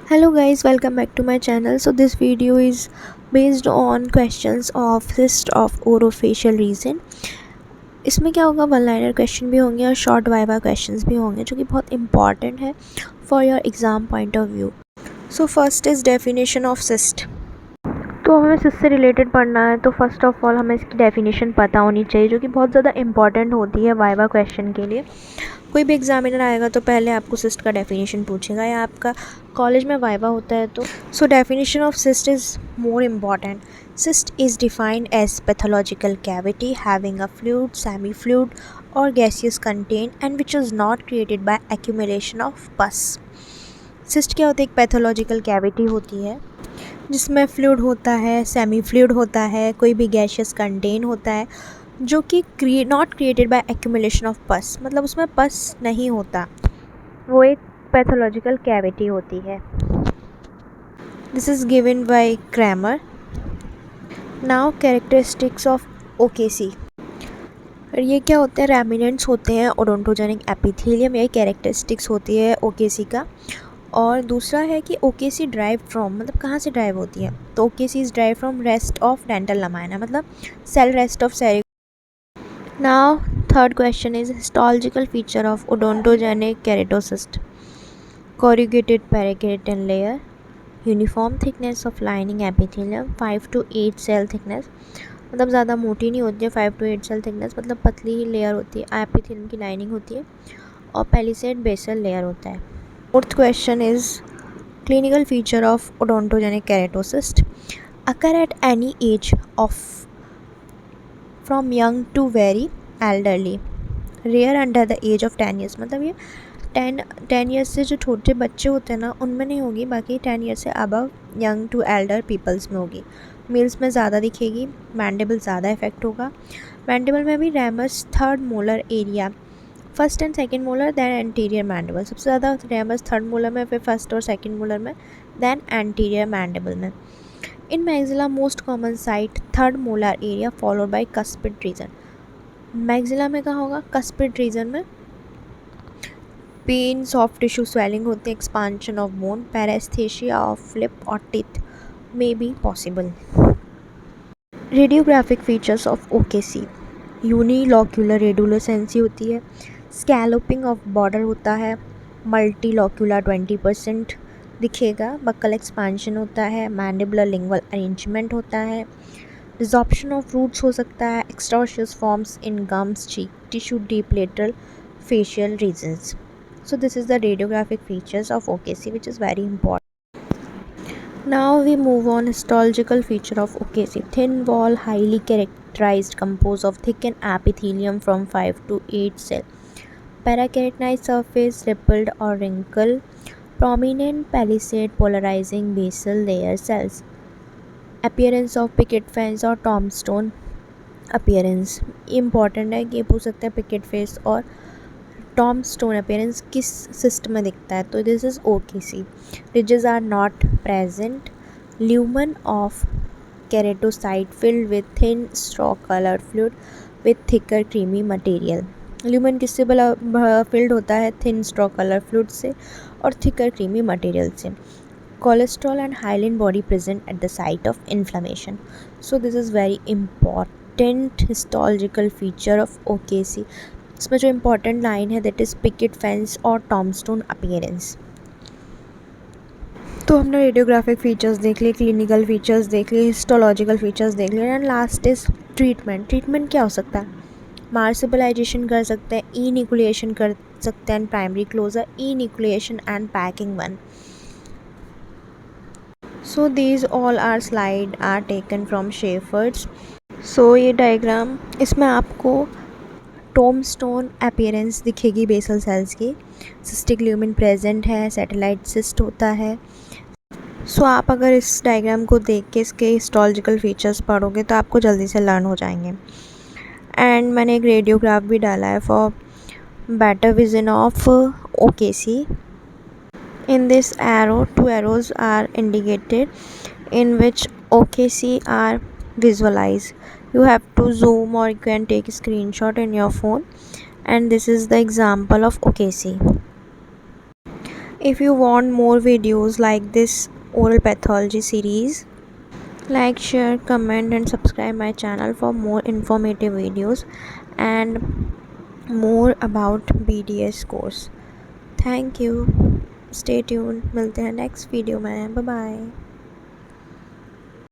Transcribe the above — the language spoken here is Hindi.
Hello guys, welcome back to my channel. So this video is based on questions of cyst of orofacial region. इसमें क्या होगा, वन लाइनर क्वेश्चन भी होंगे और शॉर्ट वाइवा क्वेश्चंस भी होंगे जो कि बहुत इंपॉर्टेंट है for your exam point of view. So first is definition of cyst. तो हमें सिस्ट से रिलेटेड पढ़ना है तो फर्स्ट ऑफ ऑल हमें इसकी डेफिनेशन पता होनी चाहिए जो कि बहुत ज़्यादा इंपॉर्टेंट होती है वाइवा क्वेश्चन के लिए. कोई भी एग्जामिनर आएगा तो पहले आपको सिस्ट का डेफिनेशन पूछेगा या आपका कॉलेज में वाइवा होता है तो. So definition of cyst is more important. Cyst is defined as pathological cavity having a fluid, semi-fluid or gaseous content and which is not created by accumulation of pus. Cyst क्या होती है? एक पैथोलॉजिकल कैविटी होती है जिसमें फ्लूइड होता है, सेमी फ्लूइड होता है, कोई भी गैशियस कंटेन होता है जो कि not created by accumulation of पस, मतलब उसमें पस नहीं होता, वो एक पैथोलॉजिकल कैविटी होती है. This is given by Cramer. Now characteristics of OKC. ये क्या होते हैं? रैमिनेंट्स होते हैं, ओडोंटोजेनिक एपिथेलियम, ये कैरेक्टरिस्टिक्स होती है ओकेसी का. और दूसरा है कि ओकेसी ड्राइव फ्रॉम, मतलब कहाँ से ड्राइव होती है? तो OKC is derive from rest of dental lamina, मतलब cell rest of cell. Now third question is histological feature of odontogenic keratocyst. corrugated parakeratan layer, uniform thickness of lining epithelium, 5 to 8 cell thickness, मतलब ज़्यादा मोटी नहीं होती है, 5 to 8 सेल थिकनेस, मतलब पतली ही लेयर होती है, एपिथेलियम की लाइनिंग होती है, और पेलिसेड बेसल लेयर होता है. Fourth question is clinical feature of odontogenic keratocyst. Occur at any age of from young to very elderly, rare under the age of 10 years, मतलब ये 10 ईयर्स से जो छोटे बच्चे होते हैं ना उनमें नहीं होगी, बाकी 10 ईयर्स से above young to elder peoples में होगी. मेल्स में ज़्यादा दिखेगी, मैंडिबल ज़्यादा इफेक्ट होगा. मैंडिबल में भी ramus third molar area, first and second molar then anterior mandible, सबसे ज़्यादा रैमस थर्ड मोलर में, फिर फर्स्ट और सेकंड मोलर में, देन एंटीरियर मैंडिबल में. In maxilla most common site third molar area followed by cuspid region. Maxilla में कहाँ होगा? कस्पिड रीजन में. पेन, सॉफ्ट टिश्यू स्वेलिंग होते हैं, expansion of bone, paresthesia of lip और teeth may be possible. Radiographic features of OKC. Unilocular रेडुलोसेंसी होती है, स्कैलोपिंग ऑफ बॉर्डर होता है, मल्टीलॉक्यूलर 20% दिखेगा, बक्कल एक्सपांशन होता है, मैंडिबुलर लिंगुअल अरेंजमेंट होता है, रिजॉर्प्शन ऑफ रूट्स हो सकता है, extraosseous forms in gums, cheek tissue, deep lateral facial regions. So this is the radiographic features of OKC which is very important. Now we move on histological feature of OKC. Thin wall, highly characterized, composed of thickened epithelium from 5 to 8 cell. Parakeratinized surface, rippled or wrinkled. Prominent palisade polarizing basal layer cells. Appearance of picket fence or tombstone appearance. Important है कि ये पूछ सकते हैं पिकेट फेस और टॉम स्टोन अपीयरेंस किस सिस्ट में दिखता है. तो this is OKC. Ridges are not present. Lumen of keratocyst filled with thin straw coloured fluid with thicker creamy material. Lumen किससे फिल्ड होता है? थिन स्ट्रॉ कलर फ्लूइड से और थिकर क्रीमी मटेरियल से. Cholesterol and hyaline body present at the site of inflammation. So this is very important histological feature of OKC. इसमें जो इम्पॉर्टेंट लाइन है दैट इज़ पिकेट फेंस और टॉमस्टोन अपीयरेंस. तो हमने रेडियोग्राफिक फीचर्स देख लिए, क्लिनिकल फीचर्स देख लिए, हिस्टोलॉजिकल फीचर्स देख लिए, and last is treatment. Treatment क्या हो सकता है? मार्सिबलाइजेशन कर सकते हैं, इनिकुलेशन कर सकते हैं, primary closure, enucleation and packing one. So these all are slide are taken from Shafer's. So ये डायग्राम, इसमें आपको टोमस्टोन अपीयरेंस दिखेगी बेसल सेल्स की. सिस्टिक ल्यूमिन प्रेजेंट है, सैटेलाइट सिस्ट होता है. सो आप अगर इस डायग्राम को देख के इसके हिस्टोलॉजिकल फीचर्स पढ़ोगे तो आपको जल्दी से लर्न हो जाएंगे. एंड मैंने एक रेडियोग्राफ भी डाला है for better vision of OKC. In this arrow 2 arrows are indicated in which OKC are visualized. You have to zoom or you can take a screenshot in your phone, and this is the example of OKC. If you want more videos like this oral pathology series, like, share, comment and subscribe my channel for more informative videos and more about BDS course. Thank you, stay tune, मिलते हैं नेक्स्ट वीडियो में, बाय बाय।